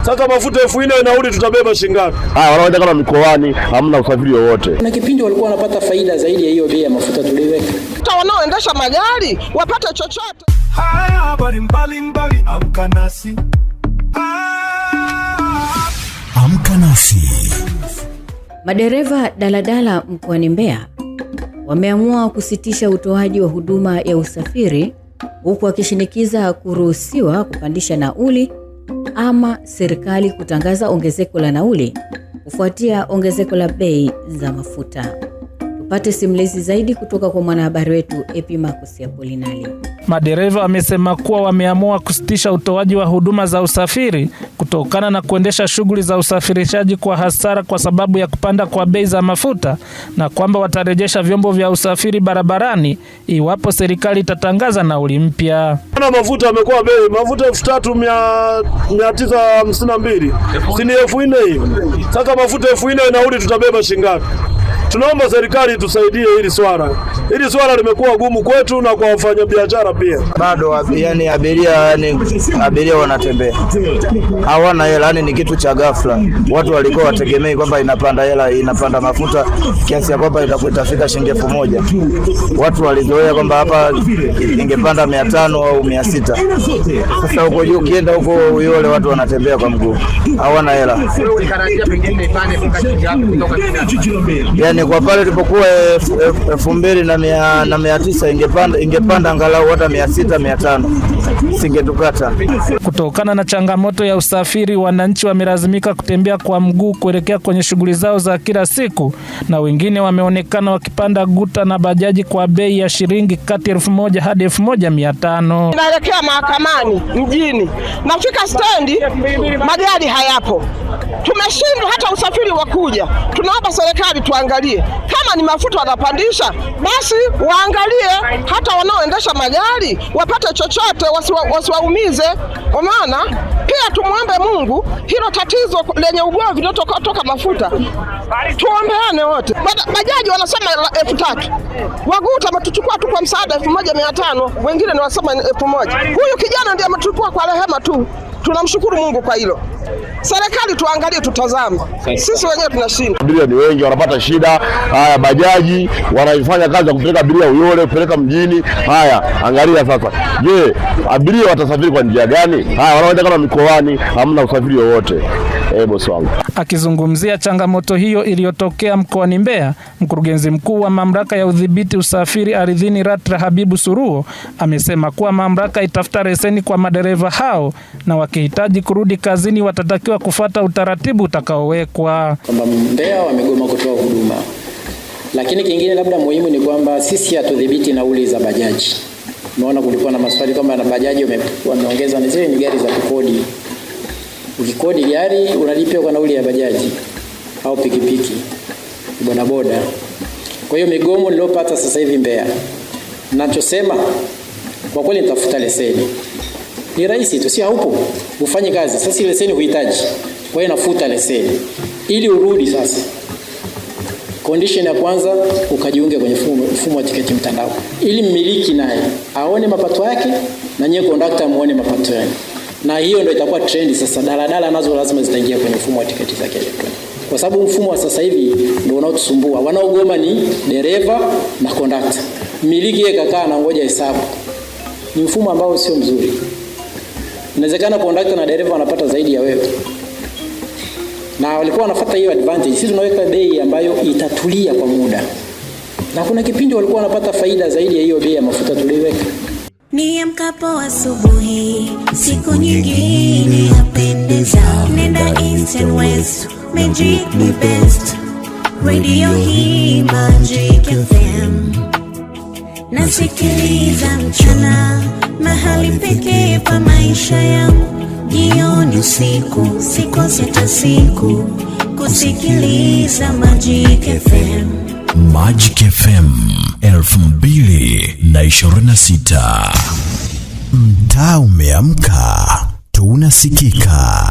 Sasa mafuta 4,000 nauli tutabeba shingapi? Wanaenda kama mikoani hamna usafiri wowote. Kuna kipindi walikuwa wanapata faida zaidi ya hiyo bei ya mafuta tuliweka. Hata wanaoendesha magari wapate chochote. Haya habari mbalimbali, amka nasi. Amka nasi. Madereva daladala mkoani Mbeya wameamua kusitisha utoaji wa huduma ya usafiri huku wakishinikiza kuruhusiwa kupandisha nauli ama serikali kutangaza ongezeko la nauli kufuatia ongezeko la bei za mafuta. Tupate simulizi zaidi kutoka kwa mwanahabari wetu Epimakus Apolinali. Madereva wamesema kuwa wameamua kusitisha utoaji wa huduma za usafiri kutokana na kuendesha shughuli za usafirishaji kwa hasara kwa sababu ya kupanda kwa bei za mafuta, na kwamba watarejesha vyombo vya usafiri barabarani iwapo serikali itatangaza nauli mpya. Mafuta yamekuwa bei, mafuta 3,952. Si ni 4,000 hiyo. Sasa mafuta 4,000 nauli tutabeba shingapi? Tunaomba serikali tusaidie hili swala. Hili swala limekuwa gumu kwetu na kwa wafanyabiashara pia. Bado abiria wanatembea. Hawana hela, ni kitu cha ghafla. Watu walikuwa wategemei kwamba inapanda hela, inapanda mafuta kiasi kwamba itafika shilingi 1,000. Watu walizoea kwamba hapa ingepanda 500 au 600. Sasa huko juu ukienda huko Uyole watu wanatembea kwa mguu. Hawana hela. Yaani kwa pale tulipokuwa 2,900 ingepanda angalau hata 600 500 singetukata. Kutokana na changamoto ya usafiri, wananchi wamelazimika kutembea kwa mguu kuelekea kwenye shughuli zao za kila siku, na wengine wameonekana wakipanda guta na bajaji kwa bei ya shilingi kati 1,000 hadi 1,500. Naelekea mahakamani mjini. Nafika stendi magari hayapo. Tumeshindwa hata usafiri wa kuja. Tunaomba serikali tuangalie kama ni mafuta wanapandisha, basi waangalie hata wanaoendesha magari wapate chochote, wasiwaumize. Kwa maana pia tumuombe Mungu hilo tatizo lenye ugomvi linatoka mafuta. Tuombeane wote. Bajaji wanasema 3,000. Waguta mtuchukua tu kwa msaada 1,500, wengine ni wasema 1,000. Huyu kijana ndiye mtuchukua kwa rehema tu. Tunamshukuru Mungu kwa hilo. Serikali tuangalie, tutazame. Sisi wenyewe tunashinda. Abiria ni wengi, wanapata shida. Haya, bajaji wanaifanya kazi ya kupeleka abiria Uyole, kupeleka mjini. Haya, angalia sasa. Je, abiria watasafiri kwa njia gani? Haya, wanaenda kama mikoani hamna usafiri wowote. Bosi wangu. Akizungumzia changamoto hiyo iliyotokea mkoani Mbeya, mkurugenzi mkuu wa mamlaka ya udhibiti usafiri ardhini LATRA Habibu Suruo amesema kuwa mamlaka itafuta leseni kwa madereva hao, na wakihitaji kurudi kazini watatakiwa kufuata utaratibu utakaowekwa. Kwamba Mbeya wamegoma kutoa huduma. Lakini kingine labda muhimu ni kwamba sisi hatudhibiti nauli za bajaji. Unaona kulikuwa na maswali kwamba na bajaji wameongeza, zile ni gari za kukodi. Ukikodi gari unalipia kwa nauli ya bajaji au pikipiki, bodaboda. Kwa hiyo migomo niliyopata sasa hivi Mbeya, ninachosema kwa kweli nitafuta leseni. Ni rahisi tu, si haupo ufanye kazi. Sasa leseni huhitaji. Kwa hiyo nafuta leseni ili urudi sasa. Condition ya kwanza ukajiunge kwenye mfumo wa tiketi mtandao, ili mmiliki naye aone mapato yake na nyewe conductor muone mapato yake. Na hiyo ndio itakuwa trend sasa. Daladala nazo lazima zitaingia kwenye mfumo wa tiketi za elektroniki. Kwa sababu mfumo wa sasa hivi ndio unaotusumbua. Wanaogoma ni dereva na conductor. Mmiliki yeye kakaa na ngoja hesabu. Ni mfumo ambao sio mzuri. Inawezekana conductor na dereva wanapata zaidi ya wewe. Na walikuwa wanafuata hiyo advantage. Sisi tunaweka bei ambayo itatulia kwa muda. Na kuna kipindi walikuwa wanapata faida zaidi ya hiyo bei ya mafuta tuliweka. Niamkapo asubuhi, siku nyingine yapendeza. Nenda East and West, Magic the best. Radio hii Magic FM. Nasikiliza mchana, mahali pekee pa maisha yangu. Jioni usiku, sikose hata siku, kusikiliza Magic FM. Magic FM 2026. Mtaa umeamka, tunasikika.